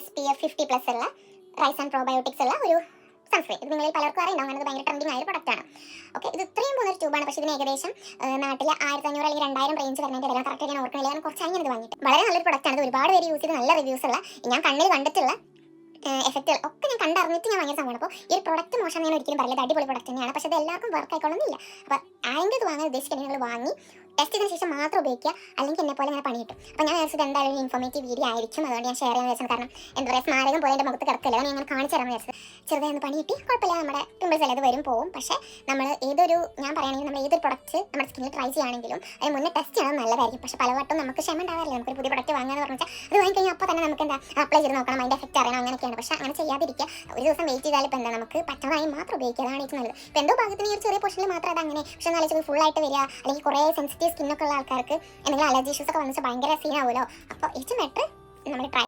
SPF 50+ ഉള്ള rice and probiotics ഉള്ള ഒരു സൺസ്ക്രീൻ. ഇത് നിങ്ങളിൽ പലർക്കും അറിയുണ്ടാവും, അങ്ങനെ ഭയങ്കര ട്രെൻഡിങ് ആയ ഒരു പ്രൊഡക്റ്റാണ്. ഓക്കെ, ഇത് ഇത്രയും പോകുന്നൊരു ട്യൂബാണ്. പക്ഷേ ഇതിന് ഏകദേശം നാട്ടിൽ 1500 അല്ലെങ്കിൽ 2000 റേഞ്ച് വരുന്നതിൻ്റെ ഇടയിൽ കറക്റ്റ് ഞാൻ ഓർക്കണില്ല. ഞാൻ കുറച്ച് അങ്ങനെ ഇത് വാങ്ങിയിട്ട് വളരെ നല്ലൊരു പ്രൊഡക്റ്റാണ്. ഇത് ഒരുപാട് പേര് യൂസ് ചെയ്ത് നല്ല റിവ്യൂസ് ഉള്ള, ഞാൻ കണ്ണിൽ കണ്ടിട്ടുള്ള എഫക്റ്റുകൾ ഒക്കെ ഞാൻ കണ്ടറിഞ്ഞിട്ട് ഞാൻ വാങ്ങിയ സംഭവമാണ്. അപ്പോൾ ഈ ഒരു പ്രൊഡക്റ്റ് മോശം ഞാൻ ഒരിക്കലും പറയില്ല, അടിപൊളി പ്രൊഡക്റ്റ് തന്നെയാണ്. പക്ഷേ അത് എല്ലാവർക്കും വർക്ക് ആയിക്കൊള്ളുന്നില്ല. അപ്പോൾ ആരെങ്കിലും ഇത് വാങ്ങാൻ ഉദ്ദേശിക്കുന്നത് നിങ്ങൾ വാങ്ങി ടെസ്റ്റ് ചെയ്തതിന് ശേഷം മാത്രം ഉപയോഗിക്കുക, അല്ലെങ്കിൽ എന്നെ പോലെ ഇങ്ങനെ പണി കിട്ടും. അപ്പോൾ ഞാൻ വിചാരിച്ചത് എന്തായാലും ഒരു ഇൻഫോർമേറ്റീവ് വീഡിയോ ആയിരിക്കും, അതുകൊണ്ട് ഞാൻ ഷെയർ ചെയ്യാൻ വിചാരിച്ചത്. കാരണം എന്താ പറയുക, സ്മാരകം പോലെ എൻ്റെ മുഖത്ത് കിടക്കില്ല, ഞാൻ അങ്ങനെ കാണിച്ചു തരാമെന്ന് വിചാരിച്ചത്. ചെറുതായി പണി കിട്ടി, കുഴപ്പമില്ല, നമ്മുടെ പിമ്പിൾസ് എല്ലാം വരും പോവും. പക്ഷേ നമ്മൾ ഞാൻ പറയുകയാണെങ്കിൽ നമ്മൾ ഏതൊരു പ്രൊഡക്റ്റ് നമ്മുടെ സ്കിന്നിൽ ട്രൈ ചെയ്യുകയാണെങ്കിലും അതിന് മുന്നേ ടെസ്റ്റ് ചെയ്യണം നല്ലതായിരിക്കും. പക്ഷേ പലവട്ടം നമുക്ക് ക്ഷമ ഉണ്ടാവാറില്ല, നമുക്കൊരു പുതിയ പ്രൊഡക്റ്റ് വാങ്ങാന്ന് പറഞ്ഞാൽ അത് വാങ്ങിക്കഴിഞ്ഞാൽ അപ്പോൾ തന്നെ നമുക്ക് എന്താ അപ്ലൈ ചെയ്ത് നോക്കണം, അതിൻ്റെ എഫക്റ്റ് അറിയണം, അങ്ങനെയൊക്കെയാണ്. പക്ഷേ അങ്ങനെ ചെയ്യാതിരിക്കുക, ഒരു ദിവസം വെയിറ്റ് ചെയ്താൽ ഇപ്പോൾ എന്താ നമുക്ക് പറ്റുന്നതായി മാത്രം ഉപയോഗിക്കുക, അതാണ് ഏറ്റവും നല്ലത്. ഇപ്പോൾ എന്തോ ഭാഗത്തിന് ഈ ഒരു ചെറിയ പോർഷനിൽ മാത്രം അത് അങ്ങനെ, പക്ഷേ എന്നാലും ഇത് ഫുൾ ആയിട്ട് വരിക, അല്ലെങ്കിൽ കുറേ സെൻസിറ്റീവ് സ്കിന്നൊക്കെ ഉള്ള ആൾക്കാർക്ക് എന്തെങ്കിലും അലർജി ഇഷ്യൂസ് ഒക്കെ വന്നിട്ട് ഭയങ്കര സീനാവുമല്ലോ. അപ്പോൾ ഏറ്റവും ബെറ്റർ നമ്മൾ ട്രൈ